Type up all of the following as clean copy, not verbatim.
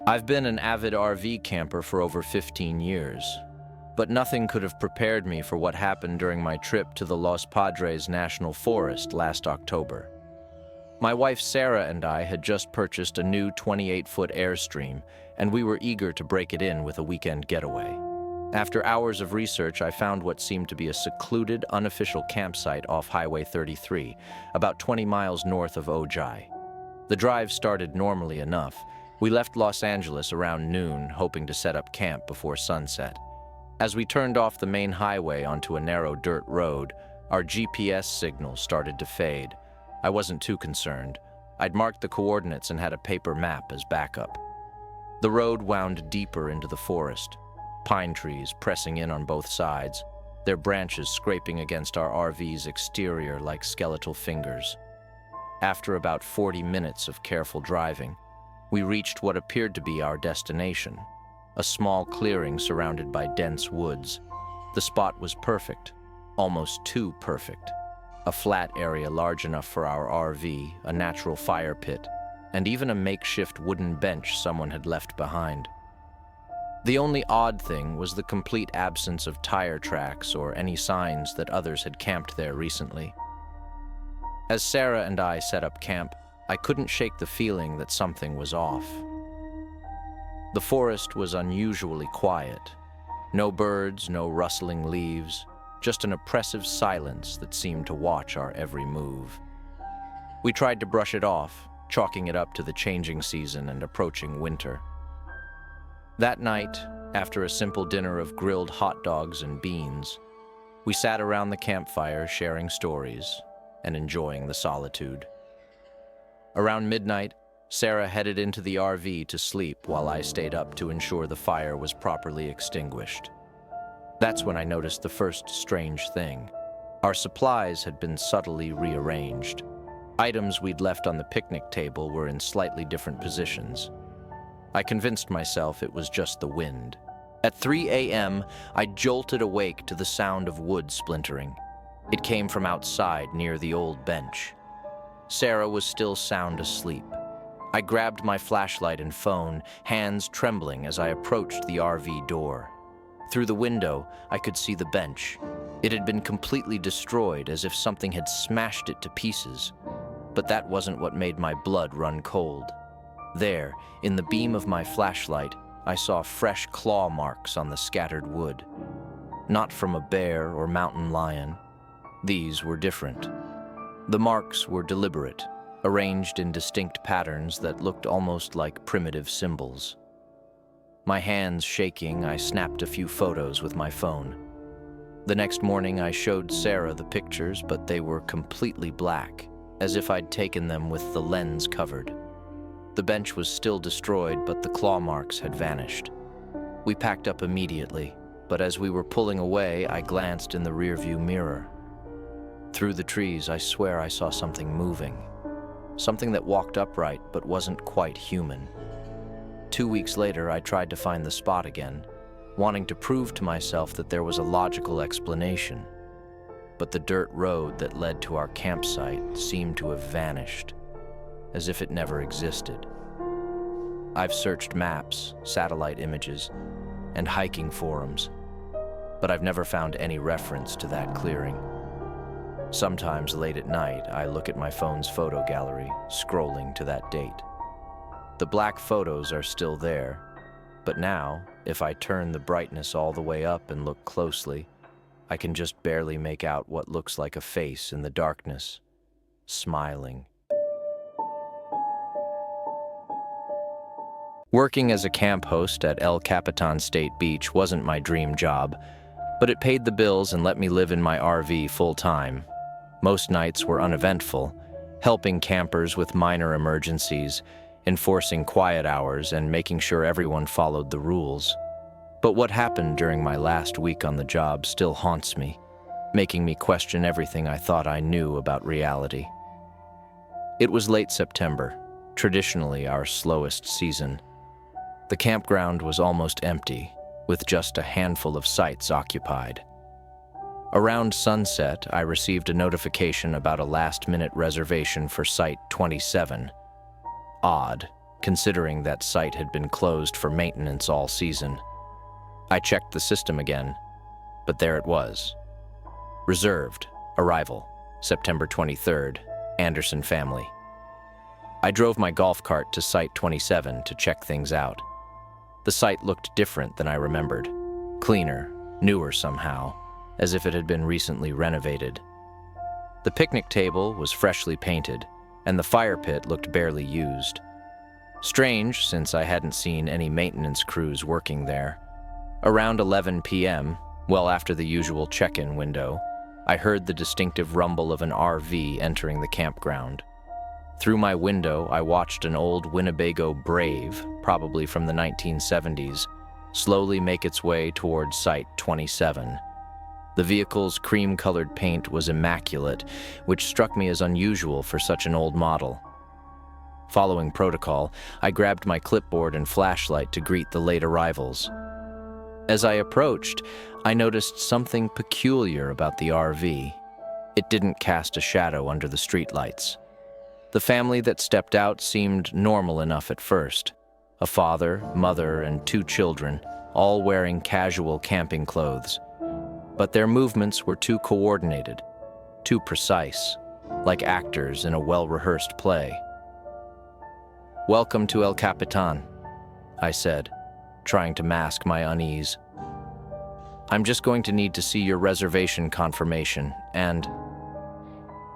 I've been an avid RV camper for over 15 years, but nothing could have prepared me for what happened during my trip to the Los Padres National Forest last October. My wife Sarah and I had just purchased a new 28-foot Airstream, and we were eager to break it in with a weekend getaway. After hours of research, I found what seemed to be a secluded, unofficial campsite off Highway 33, about 20 miles north of Ojai. The drive started normally enough. We left Los Angeles around noon, hoping to set up camp before sunset. As we turned off the main highway onto a narrow dirt road, our GPS signal started to fade. I wasn't too concerned. I'd marked the coordinates and had a paper map as backup. The road wound deeper into the forest, pine trees pressing in on both sides, their branches scraping against our RV's exterior like skeletal fingers. After about 40 minutes of careful driving, we reached what appeared to be our destination, a small clearing surrounded by dense woods. The spot was perfect, almost too perfect. A flat area large enough for our RV, a natural fire pit, and even a makeshift wooden bench someone had left behind. The only odd thing was the complete absence of tire tracks or any signs that others had camped there recently. As Sarah and I set up camp, I couldn't shake the feeling that something was off. The forest was unusually quiet. No birds, no rustling leaves, just an oppressive silence that seemed to watch our every move. We tried to brush it off, chalking it up to the changing season and approaching winter. That night, after a simple dinner of grilled hot dogs and beans, we sat around the campfire sharing stories and enjoying the solitude. Around midnight, Sarah headed into the RV to sleep while I stayed up to ensure the fire was properly extinguished. That's when I noticed the first strange thing. Our supplies had been subtly rearranged. Items we'd left on the picnic table were in slightly different positions. I convinced myself it was just the wind. At 3 a.m., I jolted awake to the sound of wood splintering. It came from outside near the old bench. Sarah was still sound asleep. I grabbed my flashlight and phone, hands trembling as I approached the RV door. Through the window, I could see the bench. It had been completely destroyed, as if something had smashed it to pieces. But that wasn't what made my blood run cold. There, in the beam of my flashlight, I saw fresh claw marks on the scattered wood. Not from a bear or mountain lion. These were different. The marks were deliberate, arranged in distinct patterns that looked almost like primitive symbols. My hands shaking, I snapped a few photos with my phone. The next morning, I showed Sarah the pictures, but they were completely black, as if I'd taken them with the lens covered. The bench was still destroyed, but the claw marks had vanished. We packed up immediately, but as we were pulling away, I glanced in the rearview mirror. Through the trees, I swear I saw something moving. Something that walked upright but wasn't quite human. 2 weeks later, I tried to find the spot again, wanting to prove to myself that there was a logical explanation. But the dirt road that led to our campsite seemed to have vanished, as if it never existed. I've searched maps, satellite images, and hiking forums, but I've never found any reference to that clearing. Sometimes late at night, I look at my phone's photo gallery, scrolling to that date. The black photos are still there, but now, if I turn the brightness all the way up and look closely, I can just barely make out what looks like a face in the darkness, smiling. Working as a camp host at El Capitan State Beach wasn't my dream job, but it paid the bills and let me live in my RV full-time. Most nights were uneventful, helping campers with minor emergencies, enforcing quiet hours, and making sure everyone followed the rules. But what happened during my last week on the job still haunts me, making me question everything I thought I knew about reality. It was late September, traditionally our slowest season. The campground was almost empty, with just a handful of sites occupied. Around sunset, I received a notification about a last-minute reservation for Site 27. Odd, considering that site had been closed for maintenance all season. I checked the system again, but there it was. Reserved. Arrival. September 23rd. Anderson family. I drove my golf cart to Site 27 to check things out. The site looked different than I remembered. Cleaner, newer somehow, as if it had been recently renovated. The picnic table was freshly painted, and the fire pit looked barely used. Strange, since I hadn't seen any maintenance crews working there. Around 11 p.m., well after the usual check-in window, I heard the distinctive rumble of an RV entering the campground. Through my window, I watched an old Winnebago Brave, probably from the 1970s, slowly make its way towards Site 27. The vehicle's cream-colored paint was immaculate, which struck me as unusual for such an old model. Following protocol, I grabbed my clipboard and flashlight to greet the late arrivals. As I approached, I noticed something peculiar about the RV. It didn't cast a shadow under the streetlights. The family that stepped out seemed normal enough at first. A father, mother, and 2 children, all wearing casual camping clothes. But their movements were too coordinated, too precise, like actors in a well-rehearsed play. "Welcome to El Capitan," I said, trying to mask my unease. "I'm just going to need to see your reservation confirmation, and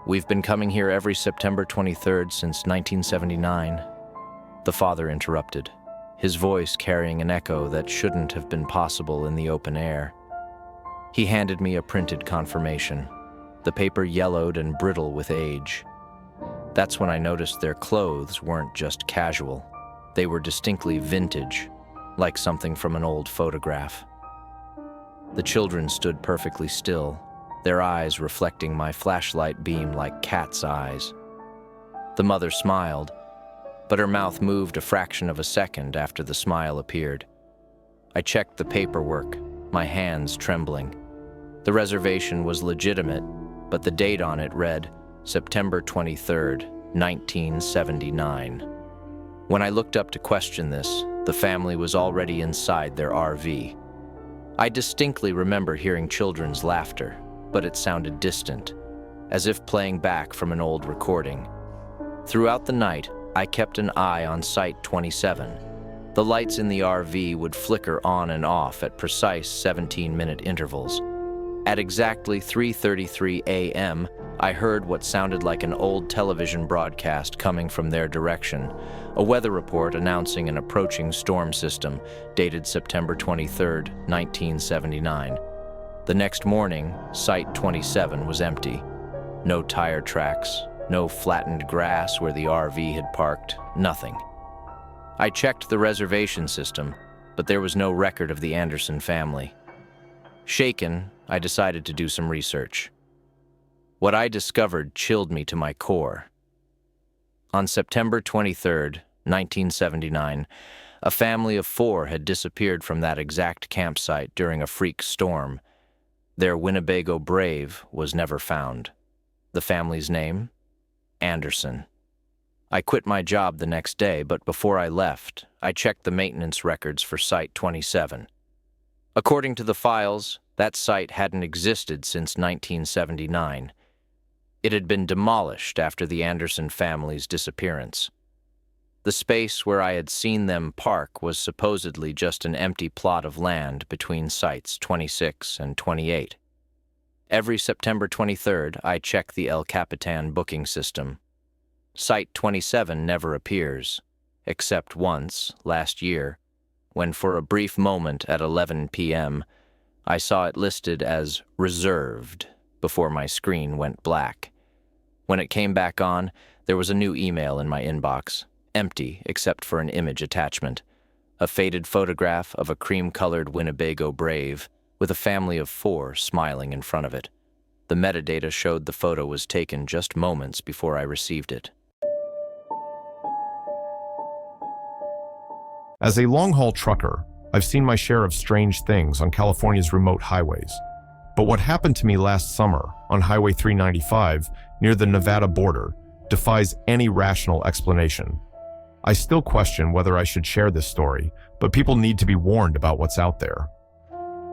we've been coming here every September 23rd since 1979. The father interrupted, his voice carrying an echo that shouldn't have been possible in the open air. He handed me a printed confirmation, the paper yellowed and brittle with age. That's when I noticed their clothes weren't just casual. They were distinctly vintage, like something from an old photograph. The children stood perfectly still, their eyes reflecting my flashlight beam like cat's eyes. The mother smiled, but her mouth moved a fraction of a second after the smile appeared. I checked the paperwork, my hands trembling. The reservation was legitimate, but the date on it read September 23rd, 1979. When I looked up to question this, the family was already inside their RV. I distinctly remember hearing children's laughter, but it sounded distant, as if playing back from an old recording. Throughout the night, I kept an eye on Site 27. The lights in the RV would flicker on and off at precise 17-minute intervals. At exactly 3:33 a.m., I heard what sounded like an old television broadcast coming from their direction, a weather report announcing an approaching storm system dated September 23, 1979. The next morning, Site 27 was empty. No tire tracks, no flattened grass where the RV had parked, nothing. I checked the reservation system, but there was no record of the Anderson family. Shaken, I decided to do some research. What I discovered chilled me to my core. On September 23, 1979, a family of 4 had disappeared from that exact campsite during a freak storm. Their Winnebago Brave was never found. The family's name? Anderson. I quit my job the next day, but before I left, I checked the maintenance records for Site 27. According to the files, that site hadn't existed since 1979. It had been demolished after the Anderson family's disappearance. The space where I had seen them park was supposedly just an empty plot of land between Sites 26 and 28. Every September 23rd, I check the El Capitan booking system. Site 27 never appears, except once, last year, when for a brief moment at 11 p.m., I saw it listed as reserved before my screen went black. When it came back on, there was a new email in my inbox, empty except for an image attachment, a faded photograph of a cream-colored Winnebago Brave with a family of 4 smiling in front of it. The metadata showed the photo was taken just moments before I received it. As a long-haul trucker, I've seen my share of strange things on California's remote highways. But what happened to me last summer on Highway 395 near the Nevada border defies any rational explanation. I still question whether I should share this story, but people need to be warned about what's out there.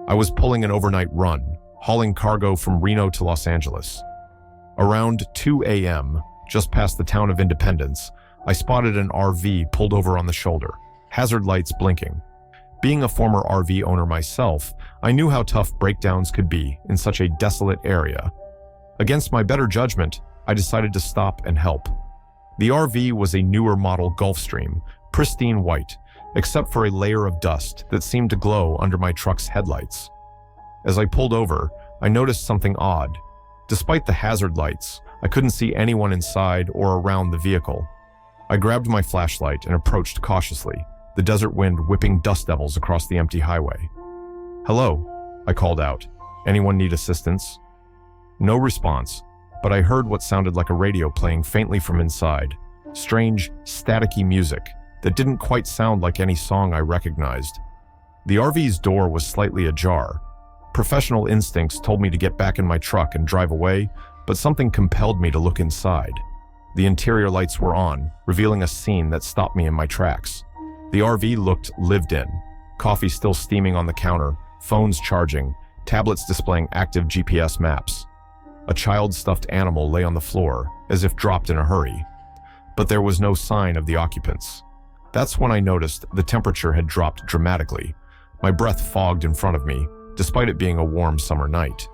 I was pulling an overnight run, hauling cargo from Reno to Los Angeles. Around 2 a.m., just past the town of Independence, I spotted an RV pulled over on the shoulder, hazard lights blinking. Being a former RV owner myself, I knew how tough breakdowns could be in such a desolate area. Against my better judgment, I decided to stop and help. The RV was a newer model Gulfstream, pristine white, except for a layer of dust that seemed to glow under my truck's headlights. As I pulled over, I noticed something odd. Despite the hazard lights, I couldn't see anyone inside or around the vehicle. I grabbed my flashlight and approached cautiously, the desert wind whipping dust devils across the empty highway. "Hello," I called out. "Anyone need assistance?" No response, but I heard what sounded like a radio playing faintly from inside. Strange, staticky music that didn't quite sound like any song I recognized. The RV's door was slightly ajar. Professional instincts told me to get back in my truck and drive away, but something compelled me to look inside. The interior lights were on, revealing a scene that stopped me in my tracks. The RV looked lived in, coffee still steaming on the counter, phones charging, tablets displaying active GPS maps. A child-stuffed animal lay on the floor, as if dropped in a hurry. But there was no sign of the occupants. That's when I noticed the temperature had dropped dramatically. My breath fogged in front of me, despite it being a warm summer night.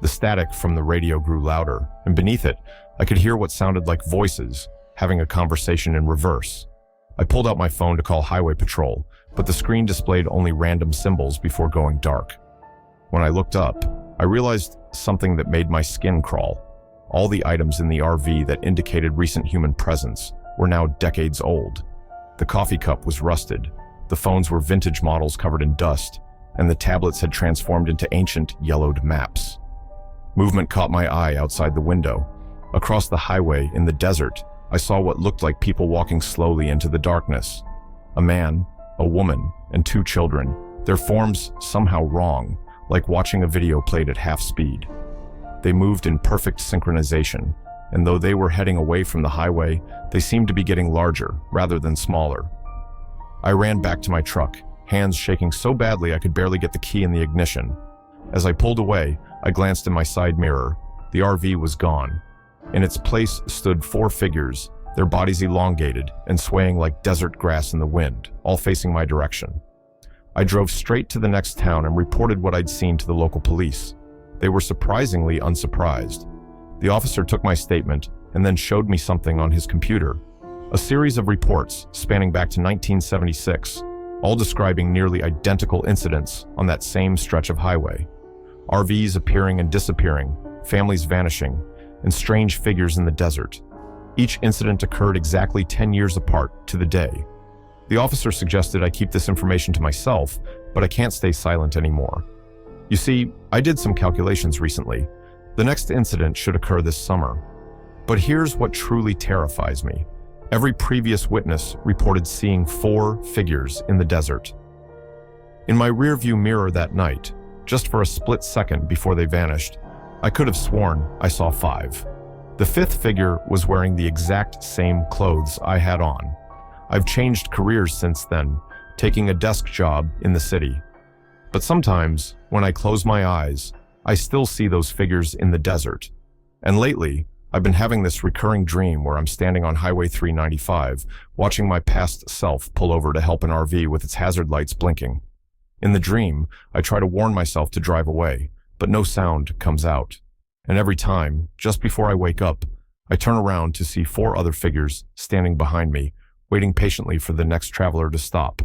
The static from the radio grew louder, and beneath it, I could hear what sounded like voices, having a conversation in reverse. I pulled out my phone to call Highway Patrol, but the screen displayed only random symbols before going dark. When I looked up, I realized something that made my skin crawl. All the items in the RV that indicated recent human presence were now decades old. The coffee cup was rusted, the phones were vintage models covered in dust, and the tablets had transformed into ancient, yellowed maps. Movement caught my eye outside the window. Across the highway, in the desert, I saw what looked like people walking slowly into the darkness. A man, a woman, and 2 children, their forms somehow wrong, like watching a video played at half speed. They moved in perfect synchronization, and though they were heading away from the highway, they seemed to be getting larger rather than smaller. I ran back to my truck, hands shaking so badly I could barely get the key in the ignition. As I pulled away, I glanced in my side mirror. The RV was gone. In its place stood 4 figures, their bodies elongated and swaying like desert grass in the wind, all facing my direction. I drove straight to the next town and reported what I'd seen to the local police. They were surprisingly unsurprised. The officer took my statement and then showed me something on his computer. A series of reports spanning back to 1976, all describing nearly identical incidents on that same stretch of highway. RVs appearing and disappearing, families vanishing, and strange figures in the desert. Each incident occurred exactly 10 years apart to the day. The officer suggested I keep this information to myself, but I can't stay silent anymore. You see, I did some calculations recently. The next incident should occur this summer. But here's what truly terrifies me. Every previous witness reported seeing 4 figures in the desert. In my rearview mirror that night, just for a split second before they vanished, I could have sworn I saw 5. The 5th figure was wearing the exact same clothes I had on. I've changed careers since then, taking a desk job in the city. But sometimes, when I close my eyes, I still see those figures in the desert. And lately, I've been having this recurring dream where I'm standing on Highway 395, watching my past self pull over to help an RV with its hazard lights blinking. In the dream, I try to warn myself to drive away, but no sound comes out. And every time, just before I wake up, I turn around to see 4 other figures standing behind me, waiting patiently for the next traveler to stop.